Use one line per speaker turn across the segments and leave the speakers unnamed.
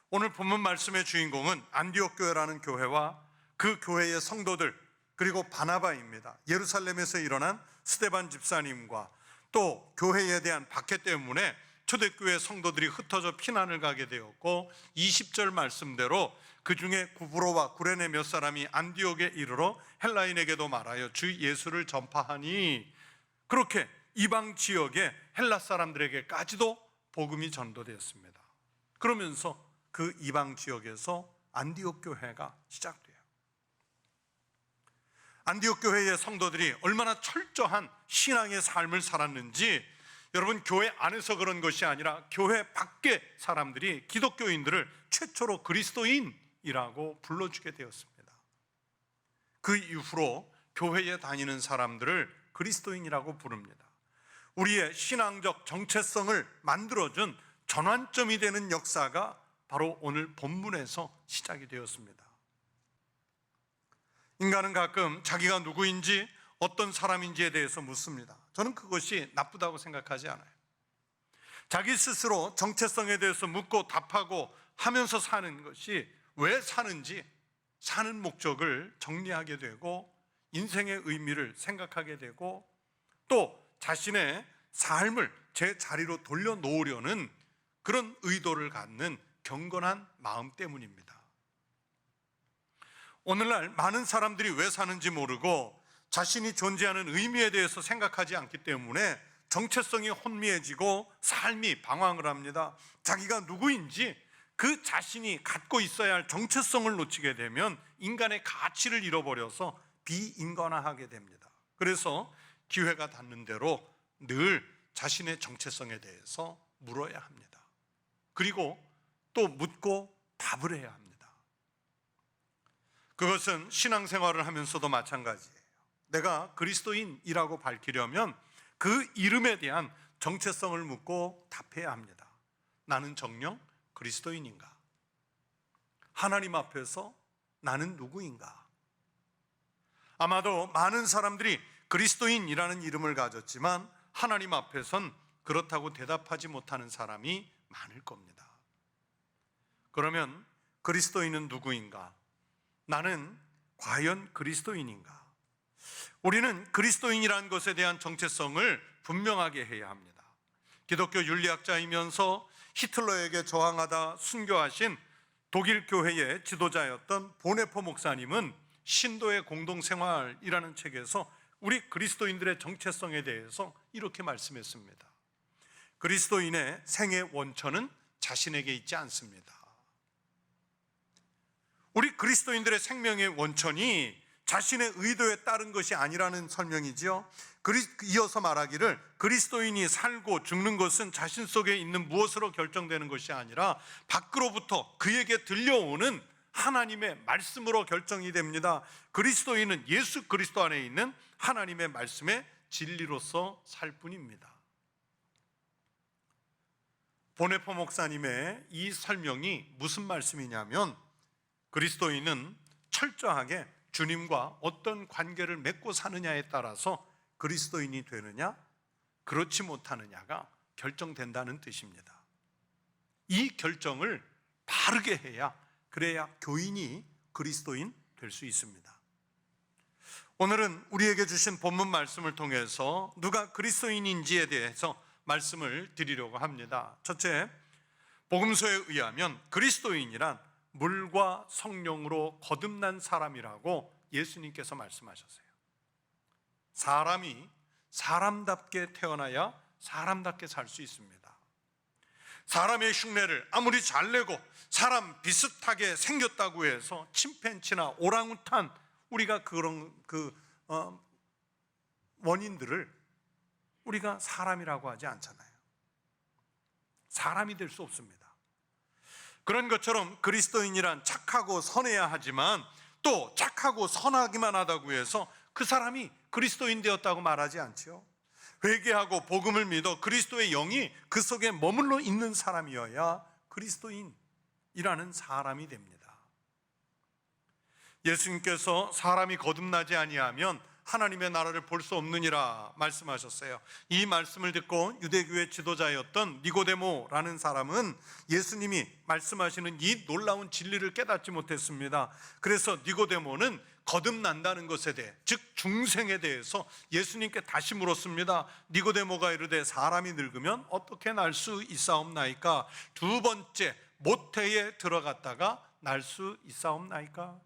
오늘 본문 말씀의 주인공은 안디옥 교회라는 교회와 그 교회의 성도들, 그리고 바나바입니다. 예루살렘에서 일어난 스데반 집사님과 또 교회에 대한 박해 때문에 초대교회 성도들이 흩어져 피난을 가게 되었고, 20절 말씀대로 그 중에 구브로와 구레네 몇 사람이 안디옥에 이르러 헬라인에게도 말하여 주 예수를 전파하니, 그렇게 이방 지역의 헬라 사람들에게까지도 복음이 전도되었습니다. 그러면서 그 이방 지역에서 안디옥 교회가 시작돼요. 안디옥 교회의 성도들이 얼마나 철저한 신앙의 삶을 살았는지, 여러분, 교회 안에서 그런 것이 아니라 교회 밖의 사람들이 기독교인들을 최초로 그리스도인이라고 불러주게 되었습니다. 그 이후로 교회에 다니는 사람들을 그리스도인이라고 부릅니다. 우리의 신앙적 정체성을 만들어준 전환점이 되는 역사가 바로 오늘 본문에서 시작이 되었습니다. 인간은 가끔 자기가 누구인지, 어떤 사람인지에 대해서 묻습니다. 저는 그것이 나쁘다고 생각하지 않아요. 자기 스스로 정체성에 대해서 묻고 답하고 하면서 사는 것이, 왜 사는지, 사는 목적을 정리하게 되고 인생의 의미를 생각하게 되고, 또 자신의 삶을 제 자리로 돌려놓으려는 그런 의도를 갖는 경건한 마음 때문입니다. 오늘날 많은 사람들이 왜 사는지 모르고 자신이 존재하는 의미에 대해서 생각하지 않기 때문에 정체성이 혼미해지고 삶이 방황을 합니다. 자기가 누구인지, 그 자신이 갖고 있어야 할 정체성을 놓치게 되면 인간의 가치를 잃어버려서 비인간화하게 됩니다. 그래서 기회가 닿는 대로 늘 자신의 정체성에 대해서 물어야 합니다. 그리고 또 묻고 답을 해야 합니다. 그것은 신앙생활을 하면서도 마찬가지예요. 내가 그리스도인이라고 밝히려면 그 이름에 대한 정체성을 묻고 답해야 합니다. 나는 정녕 그리스도인인가? 하나님 앞에서 나는 누구인가? 아마도 많은 사람들이 그리스도인이라는 이름을 가졌지만 하나님 앞에선 그렇다고 대답하지 못하는 사람이 많을 겁니다. 그러면 그리스도인은 누구인가? 나는 과연 그리스도인인가? 우리는 그리스도인이라는 것에 대한 정체성을 분명하게 해야 합니다. 기독교 윤리학자이면서 히틀러에게 저항하다 순교하신 독일 교회의 지도자였던 보네포 목사님은 신도의 공동생활이라는 책에서 우리 그리스도인들의 정체성에 대해서 이렇게 말씀했습니다. 그리스도인의 생의 원천은 자신에게 있지 않습니다. 우리 그리스도인들의 생명의 원천이 자신의 의도에 따른 것이 아니라는 설명이지요. 이어서 말하기를, 그리스도인이 살고 죽는 것은 자신 속에 있는 무엇으로 결정되는 것이 아니라 밖으로부터 그에게 들려오는 하나님의 말씀으로 결정이 됩니다. 그리스도인은 예수 그리스도 안에 있는 하나님의 말씀의 진리로서 살 뿐입니다. 보네포 목사님의 이 설명이 무슨 말씀이냐면, 그리스도인은 철저하게 주님과 어떤 관계를 맺고 사느냐에 따라서 그리스도인이 되느냐, 그렇지 못하느냐가 결정된다는 뜻입니다. 이 결정을 바르게 해야, 그래야 교인이 그리스도인 될 수 있습니다. 오늘은 우리에게 주신 본문 말씀을 통해서 누가 그리스도인인지에 대해서 말씀을 드리려고 합니다. 첫째, 복음서에 의하면 그리스도인이란 물과 성령으로 거듭난 사람이라고 예수님께서 말씀하셨어요. 사람이 사람답게 태어나야 사람답게 살 수 있습니다. 사람의 흉내를 아무리 잘 내고 사람 비슷하게 생겼다고 해서 침팬지나 오랑우탄, 우리가 그런 원인들을 우리가 사람이라고 하지 않잖아요. 사람이 될 수 없습니다. 그런 것처럼 그리스도인이란 착하고 선해야 하지만 또 착하고 선하기만 하다고 해서 그 사람이 그리스도인 되었다고 말하지 않지요. 회개하고 복음을 믿어 그리스도의 영이 그 속에 머물러 있는 사람이어야 그리스도인이라는 사람이 됩니다. 예수님께서 사람이 거듭나지 아니하면 하나님의 나라를 볼 수 없느니라 말씀하셨어요. 이 말씀을 듣고 유대교의 지도자였던 니고데모라는 사람은 예수님이 말씀하시는 이 놀라운 진리를 깨닫지 못했습니다. 그래서 니고데모는 거듭난다는 것에 대해, 즉 중생에 대해서 예수님께 다시 물었습니다. 니고데모가 이르되 사람이 늙으면 어떻게 날 수 있사옵나이까? 두 번째, 모태에 들어갔다가 날 수 있사옵나이까?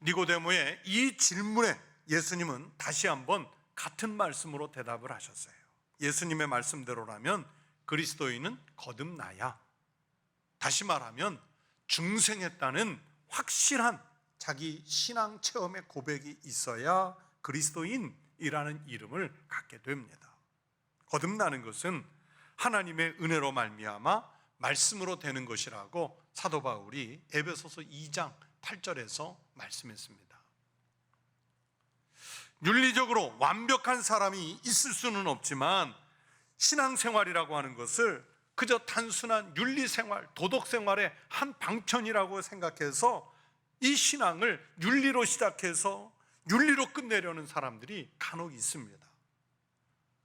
니고데모의 이 질문에 예수님은 다시 한번 같은 말씀으로 대답을 하셨어요. 예수님의 말씀대로라면 그리스도인은 거듭나야, 다시 말하면 중생했다는 확실한 자기 신앙 체험의 고백이 있어야 그리스도인이라는 이름을 갖게 됩니다. 거듭나는 것은 하나님의 은혜로 말미암아 말씀으로 되는 것이라고 사도 바울이 에베소서 2장 8절에서 말씀했습니다. 윤리적으로 완벽한 사람이 있을 수는 없지만 신앙생활이라고 하는 것을 그저 단순한 윤리생활, 도덕생활의 한 방편이라고 생각해서 이 신앙을 윤리로 시작해서 윤리로 끝내려는 사람들이 간혹 있습니다.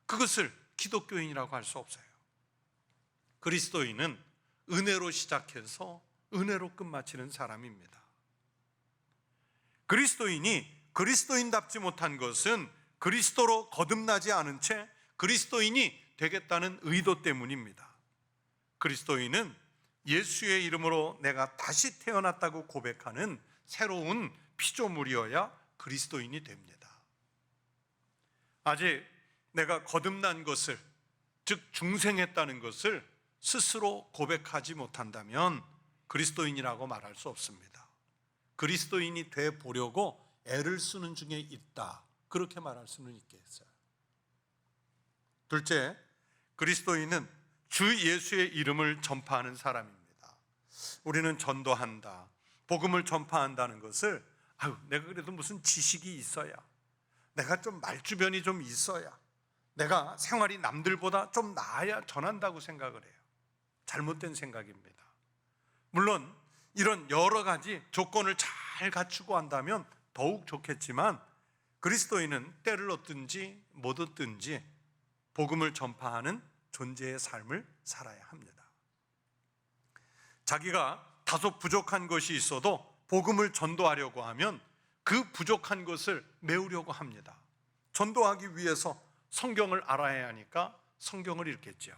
그것을 기독교인이라고 할 수 없어요. 그리스도인은 은혜로 시작해서 은혜로 끝마치는 사람입니다. 그리스도인이 그리스도인답지 못한 것은 그리스도로 거듭나지 않은 채 그리스도인이 되겠다는 의도 때문입니다. 그리스도인은 예수의 이름으로 내가 다시 태어났다고 고백하는 새로운 피조물이어야 그리스도인이 됩니다. 아직 내가 거듭난 것을, 즉 중생했다는 것을 스스로 고백하지 못한다면 그리스도인이라고 말할 수 없습니다. 그리스도인이 돼 보려고 애를 쓰는 중에 있다, 그렇게 말할 수는 있겠어요. 둘째, 그리스도인은 주 예수의 이름을 전파하는 사람입니다. 우리는 전도한다, 복음을 전파한다는 것을 내가 그래도 무슨 지식이 있어야, 내가 좀 말주변이 좀 있어야, 내가 생활이 남들보다 좀 나아야 전한다고 생각을 해요. 잘못된 생각입니다. 물론 이런 여러 가지 조건을 잘 갖추고 한다면 더욱 좋겠지만 그리스도인은 때를 얻든지 못 얻든지 복음을 전파하는 존재의 삶을 살아야 합니다. 자기가 다소 부족한 것이 있어도 복음을 전도하려고 하면 그 부족한 것을 메우려고 합니다. 전도하기 위해서 성경을 알아야 하니까 성경을 읽겠죠.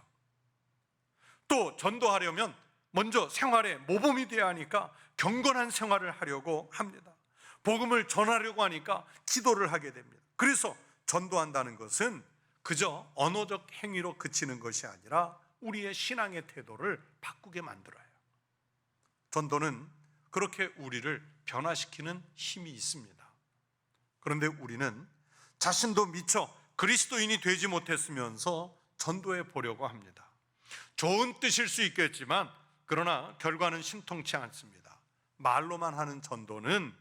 또 전도하려면 먼저 생활에 모범이 되어야 하니까 경건한 생활을 하려고 합니다. 복음을 전하려고 하니까 기도를 하게 됩니다. 그래서 전도한다는 것은 그저 언어적 행위로 그치는 것이 아니라 우리의 신앙의 태도를 바꾸게 만들어요. 전도는 그렇게 우리를 변화시키는 힘이 있습니다. 그런데 우리는 자신도 미처 그리스도인이 되지 못했으면서 전도해 보려고 합니다. 좋은 뜻일 수 있겠지만 그러나 결과는 신통치 않습니다. 말로만 하는 전도는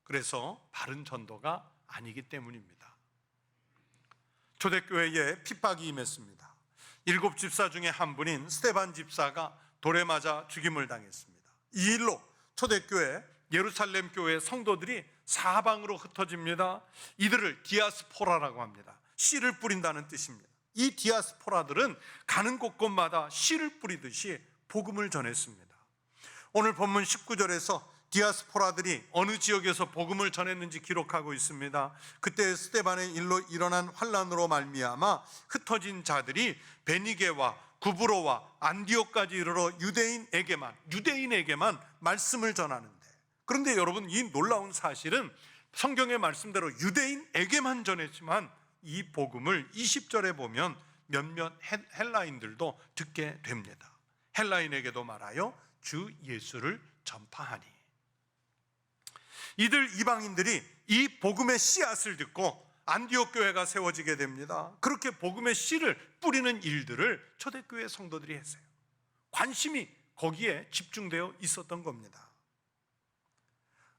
그래서 바른 전도가 아니기 때문입니다. 초대교회에 핍박이 임했습니다. 7 집사 중에 한 분인 스데반 집사가 돌에 맞아 죽임을 당했습니다. 이 일로 초대교회 예루살렘 교회 성도들이 사방으로 흩어집니다. 이들을 디아스포라라고 합니다. 씨를 뿌린다는 뜻입니다. 이 디아스포라들은 가는 곳곳마다 씨를 뿌리듯이 복음을 전했습니다. 오늘 본문 19절에서 디아스포라들이 어느 지역에서 복음을 전했는지 기록하고 있습니다. 그때 스데반의 일로 일어난 환란으로 말미암아 흩어진 자들이 베니게와 구브로와 안디옥까지 이르러 유대인에게만 말씀을 전하는데, 그런데 여러분, 이 놀라운 사실은 성경의 말씀대로 유대인에게만 전했지만 이 복음을 20절에 보면 몇몇 헬라인들도 듣게 됩니다. 헬라인에게도 말하여 주 예수를 전파하니. 이들 이방인들이 이 복음의 씨앗을 듣고 안디옥 교회가 세워지게 됩니다. 그렇게 복음의 씨를 뿌리는 일들을 초대교회 성도들이 했어요. 관심이 거기에 집중되어 있었던 겁니다.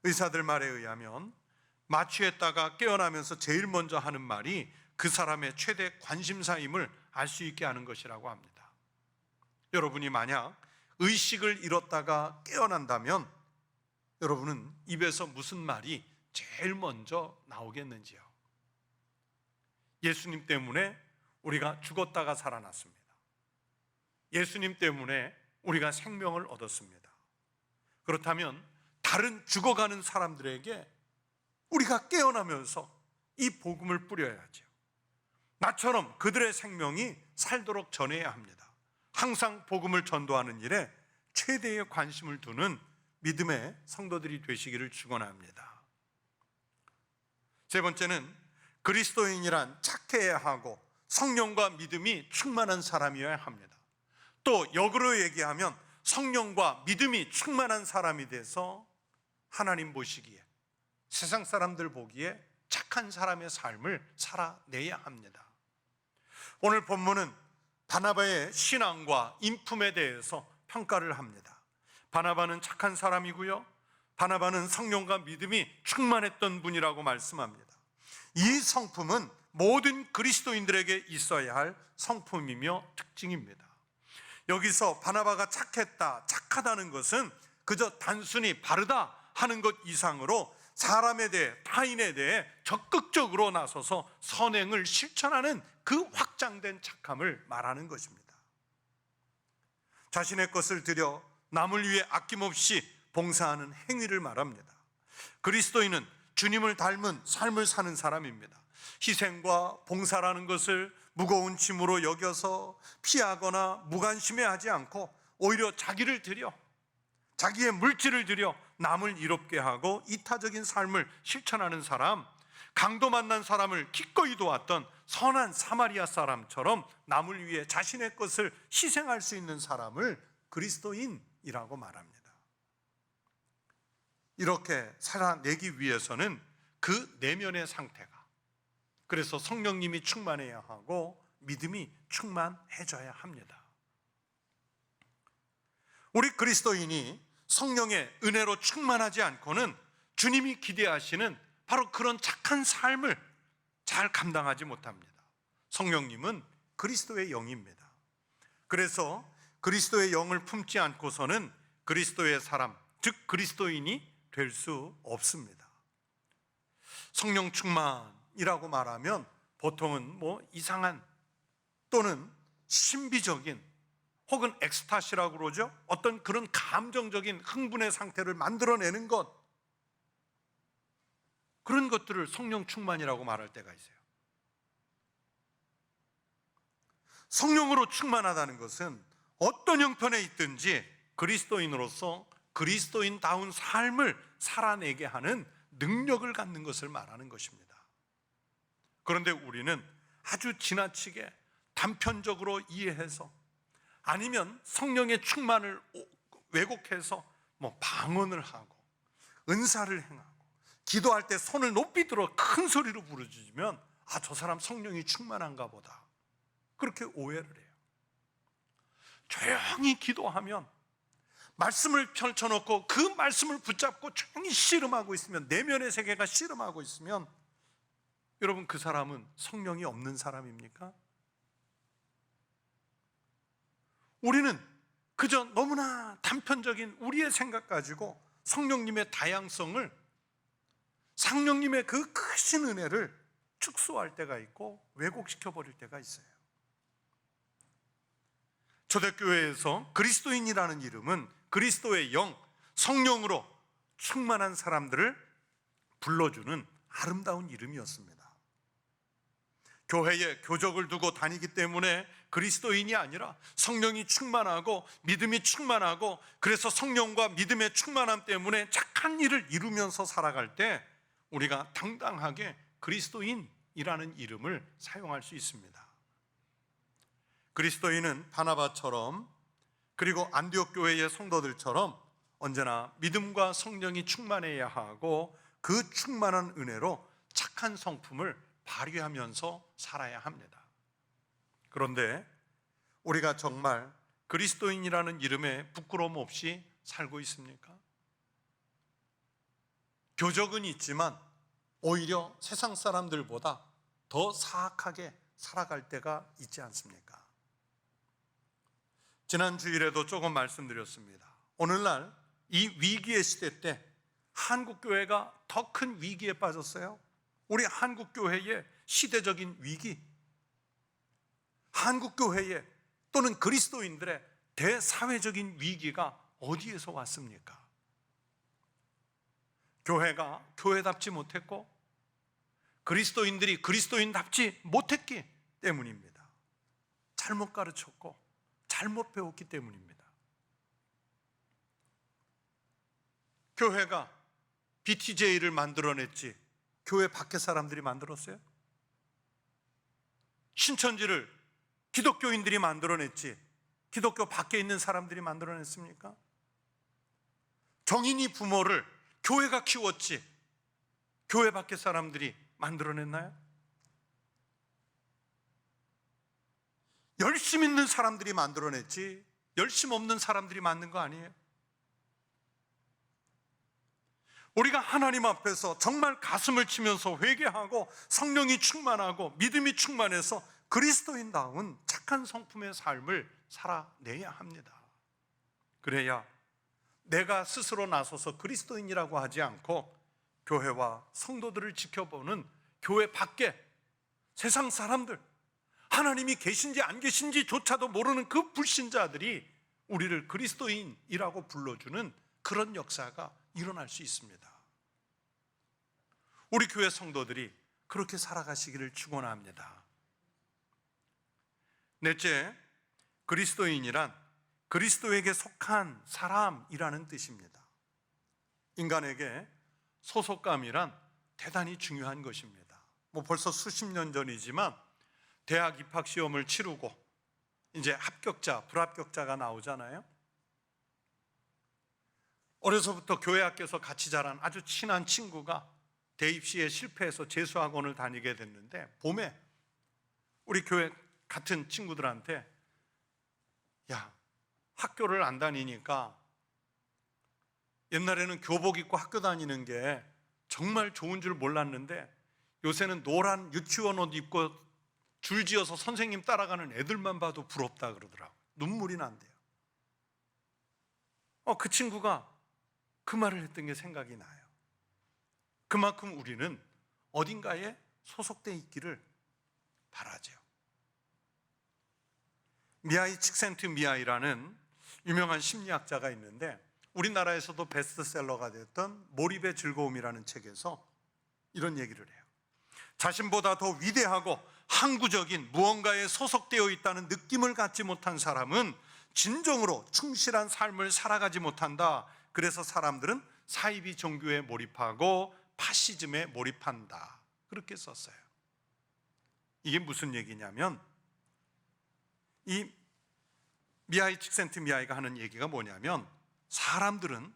의사들 말에 의하면 마취했다가 깨어나면서 제일 먼저 하는 말이 그 사람의 최대 관심사임을 알 수 있게 하는 것이라고 합니다. 여러분이 만약 의식을 잃었다가 깨어난다면 여러분은 입에서 무슨 말이 제일 먼저 나오겠는지요? 예수님 때문에 우리가 죽었다가 살아났습니다. 예수님 때문에 우리가 생명을 얻었습니다. 그렇다면 다른 죽어가는 사람들에게 우리가 깨어나면서 이 복음을 뿌려야죠. 나처럼 그들의 생명이 살도록 전해야 합니다. 항상 복음을 전도하는 일에 최대의 관심을 두는 믿음의 성도들이 되시기를 축원합니다. 세 번째는 그리스도인이란 착해야 하고 성령과 믿음이 충만한 사람이어야 합니다. 또 역으로 얘기하면 성령과 믿음이 충만한 사람이 돼서 하나님 보시기에, 세상 사람들 보기에 착한 사람의 삶을 살아내야 합니다. 오늘 본문은 바나바의 신앙과 인품에 대해서 평가를 합니다. 바나바는 착한 사람이고요, 바나바는 성령과 믿음이 충만했던 분이라고 말씀합니다. 이 성품은 모든 그리스도인들에게 있어야 할 성품이며 특징입니다. 여기서 바나바가 착했다, 착하다는 것은 그저 단순히 바르다 하는 것 이상으로 사람에 대해, 타인에 대해 적극적으로 나서서 선행을 실천하는 그 확장된 착함을 말하는 것입니다. 자신의 것을 들여 남을 위해 아낌없이 봉사하는 행위를 말합니다. 그리스도인은 주님을 닮은 삶을 사는 사람입니다. 희생과 봉사라는 것을 무거운 짐으로 여겨서 피하거나 무관심해하지 않고 오히려 자기를 들여, 자기의 물질을 들여 남을 이롭게 하고 이타적인 삶을 실천하는 사람, 강도 만난 사람을 기꺼이 도왔던 선한 사마리아 사람처럼 남을 위해 자신의 것을 희생할 수 있는 사람을 그리스도인이라고 말합니다. 이렇게 살아내기 위해서는 그 내면의 상태가, 그래서 성령님이 충만해야 하고 믿음이 충만해져야 합니다. 우리 그리스도인이 성령의 은혜로 충만하지 않고는 주님이 기대하시는 바로 그런 착한 삶을 잘 감당하지 못합니다. 성령님은 그리스도의 영입니다. 그래서 그리스도의 영을 품지 않고서는 그리스도의 사람, 즉 그리스도인이 될 수 없습니다. 성령 충만이라고 말하면 보통은 이상한 또는 신비적인 혹은 엑스타시라고 그러죠. 어떤 그런 감정적인 흥분의 상태를 만들어내는 것, 그런 것들을 성령 충만이라고 말할 때가 있어요. 성령으로 충만하다는 것은 어떤 형편에 있든지 그리스도인으로서 그리스도인다운 삶을 살아내게 하는 능력을 갖는 것을 말하는 것입니다. 그런데 우리는 아주 지나치게 단편적으로 이해해서, 아니면 성령의 충만을 왜곡해서 방언을 하고 은사를 행하고 기도할 때 손을 높이 들어 큰 소리로 부르짖으면 저 사람 성령이 충만한가 보다, 그렇게 오해를 해요. 조용히 기도하면, 말씀을 펼쳐놓고 그 말씀을 붙잡고 조용히 씨름하고 있으면, 내면의 세계가 씨름하고 있으면, 여러분 그 사람은 성령이 없는 사람입니까? 우리는 그저 너무나 단편적인 우리의 생각 가지고 성령님의 다양성을, 성령님의 그 크신 은혜를 축소할 때가 있고 왜곡시켜 버릴 때가 있어요. 초대교회에서 그리스도인이라는 이름은 그리스도의 영, 성령으로 충만한 사람들을 불러주는 아름다운 이름이었습니다. 교회에 교적을 두고 다니기 때문에 그리스도인이 아니라 성령이 충만하고 믿음이 충만하고, 그래서 성령과 믿음의 충만함 때문에 착한 일을 이루면서 살아갈 때 우리가 당당하게 그리스도인이라는 이름을 사용할 수 있습니다. 그리스도인은 바나바처럼, 그리고 안디옥 교회의 성도들처럼 언제나 믿음과 성령이 충만해야 하고 그 충만한 은혜로 착한 성품을 발휘하면서 살아야 합니다. 그런데 우리가 정말 그리스도인이라는 이름에 부끄러움 없이 살고 있습니까? 교적은 있지만 오히려 세상 사람들보다 더 사악하게 살아갈 때가 있지 않습니까? 지난 주일에도 조금 말씀드렸습니다. 오늘날 이 위기의 시대 때 한국 교회가 더 큰 위기에 빠졌어요. 우리 한국 교회의 시대적인 위기, 한국 교회의 또는 그리스도인들의 대사회적인 위기가 어디에서 왔습니까? 교회가 교회답지 못했고 그리스도인들이 그리스도인답지 못했기 때문입니다. 잘못 가르쳤고 잘못 배웠기 때문입니다. 교회가 BTJ를 만들어냈지 교회 밖에 사람들이 만들었어요? 신천지를 기독교인들이 만들어냈지 기독교 밖에 있는 사람들이 만들어냈습니까? 정인이 부모를 교회가 키웠지 교회 밖에 사람들이 만들어냈나요? 열심 있는 사람들이 만들어냈지 열심 없는 사람들이 만든 거 아니에요? 우리가 하나님 앞에서 정말 가슴을 치면서 회개하고 성령이 충만하고 믿음이 충만해서 그리스도인다운 착한 성품의 삶을 살아내야 합니다. 그래야 내가 스스로 나서서 그리스도인이라고 하지 않고 교회와 성도들을 지켜보는 교회 밖에 세상 사람들, 하나님이 계신지 안 계신지조차도 모르는 그 불신자들이 우리를 그리스도인이라고 불러주는 그런 역사가 일어날 수 있습니다. 우리 교회 성도들이 그렇게 살아가시기를 축원합니다. 넷째, 그리스도인이란 그리스도에게 속한 사람이라는 뜻입니다. 인간에게 소속감이란 대단히 중요한 것입니다. 벌써 수십 년 전이지만 대학 입학 시험을 치르고 이제 합격자, 불합격자가 나오잖아요. 어려서부터 교회 학교에서 같이 자란 아주 친한 친구가 대입시에 실패해서 재수학원을 다니게 됐는데 봄에 우리 교회 같은 친구들한테 야, 학교를 안 다니니까 옛날에는 교복 입고 학교 다니는 게 정말 좋은 줄 몰랐는데 요새는 노란 유치원 옷 입고 줄지어서 선생님 따라가는 애들만 봐도 부럽다 그러더라고요. 눈물이 난대요. 그 친구가 그 말을 했던 게 생각이 나요. 그만큼 우리는 어딘가에 소속되어 있기를 바라죠. 미하이 칙센트미하이라는 유명한 심리학자가 있는데 우리나라에서도 베스트셀러가 됐던 몰입의 즐거움이라는 책에서 이런 얘기를 해요. 자신보다 더 위대하고 항구적인 무언가에 소속되어 있다는 느낌을 갖지 못한 사람은 진정으로 충실한 삶을 살아가지 못한다. 그래서 사람들은 사이비 종교에 몰입하고 파시즘에 몰입한다. 그렇게 썼어요. 이게 무슨 얘기냐면 이 미하이 칙센트미하이가 하는 얘기가 뭐냐면 사람들은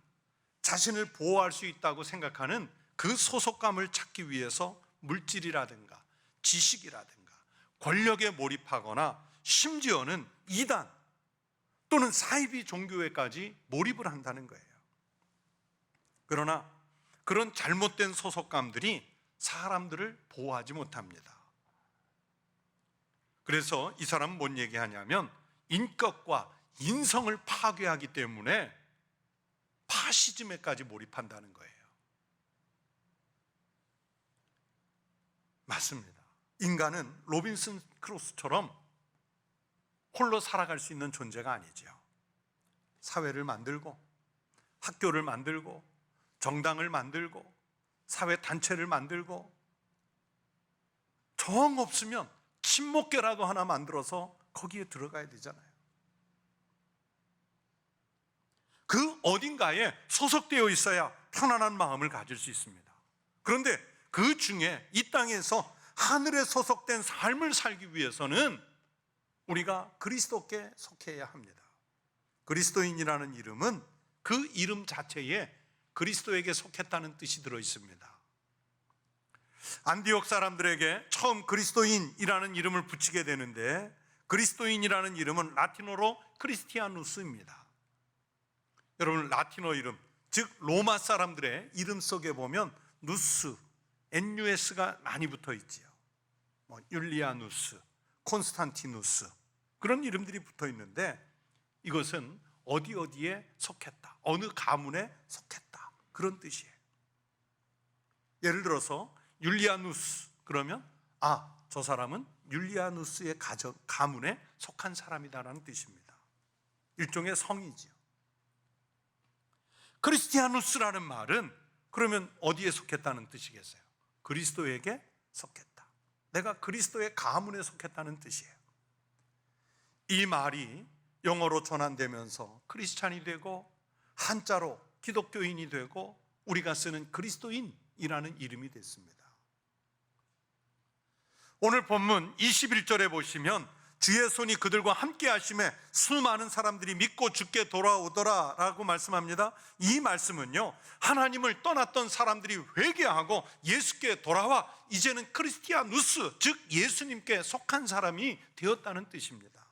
자신을 보호할 수 있다고 생각하는 그 소속감을 찾기 위해서 물질이라든가 지식이라든가 권력에 몰입하거나 심지어는 이단 또는 사이비 종교에까지 몰입을 한다는 거예요. 그러나 그런 잘못된 소속감들이 사람들을 보호하지 못합니다. 그래서 이 사람은 뭔 얘기하냐면 인격과 인성을 파괴하기 때문에 파시즘에까지 몰입한다는 거예요. 맞습니다. 인간은 로빈슨 크루소처럼 홀로 살아갈 수 있는 존재가 아니죠. 사회를 만들고 학교를 만들고 정당을 만들고 사회단체를 만들고 정 없으면 친목계라도 하나 만들어서 거기에 들어가야 되잖아요. 그 어딘가에 소속되어 있어야 편안한 마음을 가질 수 있습니다. 그런데 그 중에 이 땅에서 하늘에 소속된 삶을 살기 위해서는 우리가 그리스도께 속해야 합니다. 그리스도인이라는 이름은 그 이름 자체에 그리스도에게 속했다는 뜻이 들어 있습니다. 안디옥 사람들에게 처음 그리스도인이라는 이름을 붙이게 되는데 그리스도인이라는 이름은 라틴어로 크리스티아누스입니다. 여러분 라틴어 이름, 즉 로마 사람들의 이름 속에 보면 누스, NUS가 많이 붙어 있지요. 율리아누스, 콘스탄티누스 그런 이름들이 붙어 있는데 이것은 어디에 속했다, 어느 가문에 속했다 그런 뜻이에요. 예를 들어서 율리아누스 그러면 저 사람은 율리아누스의 가문에 속한 사람이다라는 뜻입니다. 일종의 성이지요. 크리스티아누스라는 말은 그러면 어디에 속했다는 뜻이겠어요? 그리스도에게 속했다. 내가 그리스도의 가문에 속했다는 뜻이에요. 이 말이 영어로 전환되면서 크리스찬이 되고 한자로 기독교인이 되고 우리가 쓰는 그리스도인이라는 이름이 됐습니다. 오늘 본문 21절에 보시면 주의 손이 그들과 함께 하심에 수많은 사람들이 믿고 주께 돌아오더라 라고 말씀합니다. 이 말씀은요, 하나님을 떠났던 사람들이 회개하고 예수께 돌아와 이제는 크리스티아누스, 즉 예수님께 속한 사람이 되었다는 뜻입니다.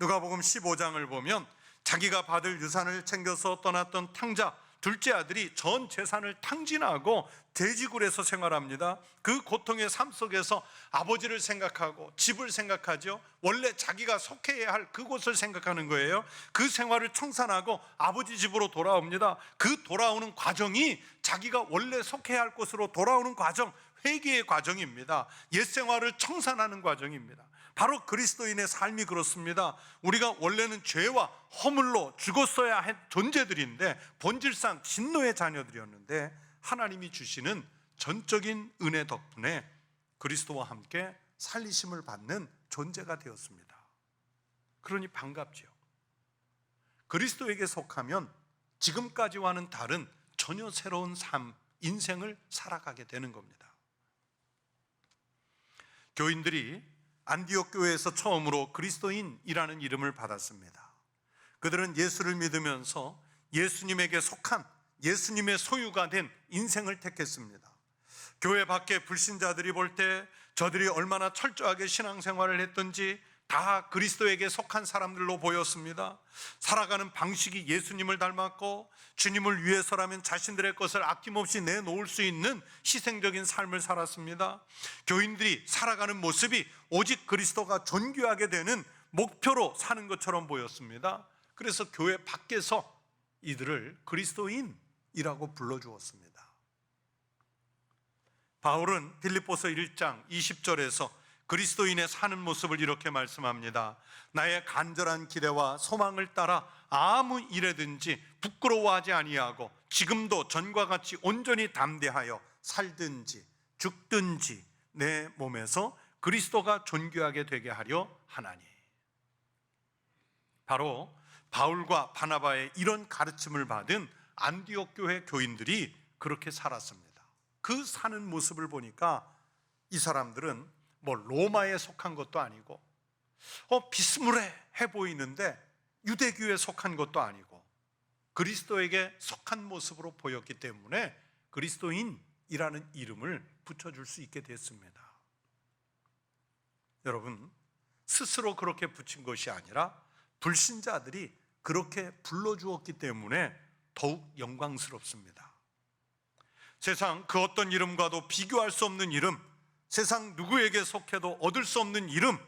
누가복음 15장을 보면 자기가 받을 유산을 챙겨서 떠났던 탕자 둘째 아들이 전 재산을 탕진하고 돼지굴에서 생활합니다. 그 고통의 삶 속에서 아버지를 생각하고 집을 생각하죠. 원래 자기가 속해야 할 그곳을 생각하는 거예요. 그 생활을 청산하고 아버지 집으로 돌아옵니다. 그 돌아오는 과정이 자기가 원래 속해야 할 곳으로 돌아오는 과정, 회개의 과정입니다. 옛 생활을 청산하는 과정입니다. 바로 그리스도인의 삶이 그렇습니다. 우리가 원래는 죄와 허물로 죽었어야 할 존재들인데 본질상 진노의 자녀들이었는데 하나님이 주시는 전적인 은혜 덕분에 그리스도와 함께 살리심을 받는 존재가 되었습니다. 그러니 반갑지요. 그리스도에게 속하면 지금까지와는 다른 전혀 새로운 삶, 인생을 살아가게 되는 겁니다. 교인들이 안디옥 교회에서 처음으로 그리스도인이라는 이름을 받았습니다. 그들은 예수를 믿으면서 예수님에게 속한 예수님의 소유가 된 인생을 택했습니다. 교회 밖에 불신자들이 볼 때 저들이 얼마나 철저하게 신앙생활을 했던지 다 그리스도에게 속한 사람들로 보였습니다. 살아가는 방식이 예수님을 닮았고 주님을 위해서라면 자신들의 것을 아낌없이 내놓을 수 있는 희생적인 삶을 살았습니다. 교인들이 살아가는 모습이 오직 그리스도가 존귀하게 되는 목표로 사는 것처럼 보였습니다. 그래서 교회 밖에서 이들을 그리스도인이라고 불러주었습니다. 바울은 빌립보서 1장 20절에서 그리스도인의 사는 모습을 이렇게 말씀합니다. 나의 간절한 기대와 소망을 따라 아무 일에든지 부끄러워하지 아니하고 지금도 전과 같이 온전히 담대하여 살든지 죽든지 내 몸에서 그리스도가 존귀하게 되게 하려 하나니. 바로 바울과 바나바의 이런 가르침을 받은 안디옥 교회 교인들이 그렇게 살았습니다. 그 사는 모습을 보니까 이 사람들은 로마에 속한 것도 아니고 비스무리해 보이는데 유대교에 속한 것도 아니고 그리스도에게 속한 모습으로 보였기 때문에 그리스도인이라는 이름을 붙여줄 수 있게 됐습니다. 여러분, 스스로 그렇게 붙인 것이 아니라 불신자들이 그렇게 불러주었기 때문에 더욱 영광스럽습니다. 세상 그 어떤 이름과도 비교할 수 없는 이름, 세상 누구에게 속해도 얻을 수 없는 이름,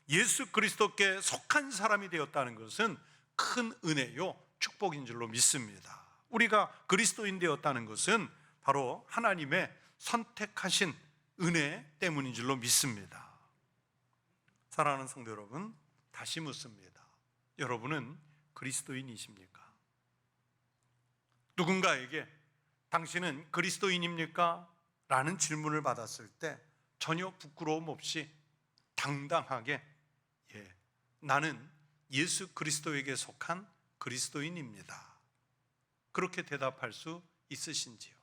예수 그리스도께 속한 사람이 되었다는 것은 큰 은혜요 축복인 줄로 믿습니다. 우리가 그리스도인 되었다는 것은 바로 하나님의 선택하신 은혜 때문인 줄로 믿습니다. 사랑하는 성도 여러분, 다시 묻습니다. 여러분은 그리스도인이십니까? 누군가에게 당신은 그리스도인입니까? 라는 질문을 받았을 때 전혀 부끄러움 없이 당당하게 나는 예수 그리스도에게 속한 그리스도인입니다. 그렇게 대답할 수 있으신지요?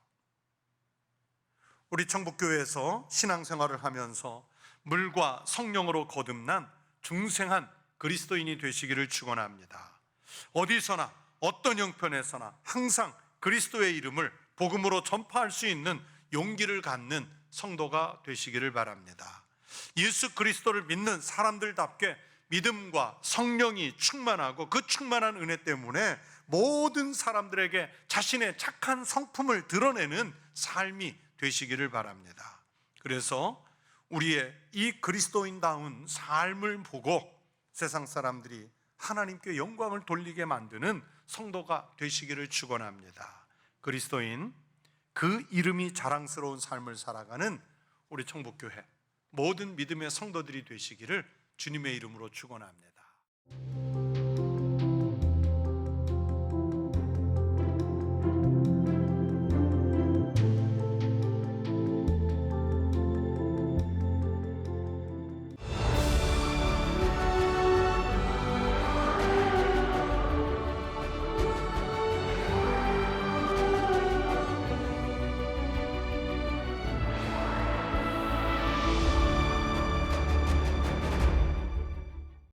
우리 청북교회에서 신앙생활을 하면서 물과 성령으로 거듭난 중생한 그리스도인이 되시기를 축원합니다. 어디서나 어떤 형편에서나 항상 그리스도의 이름을 복음으로 전파할 수 있는 용기를 갖는 성도가 되시기를 바랍니다. 예수 그리스도를 믿는 사람들답게 믿음과 성령이 충만하고 그 충만한 은혜 때문에 모든 사람들에게 자신의 착한 성품을 드러내는 삶이 되시기를 바랍니다. 그래서 우리의 이 그리스도인다운 삶을 보고 세상 사람들이 하나님께 영광을 돌리게 만드는 성도가 되시기를 축원합니다. 그리스도인, 그 이름이 자랑스러운 삶을 살아가는 우리 청북교회 모든 믿음의 성도들이 되시기를 주님의 이름으로 축원합니다.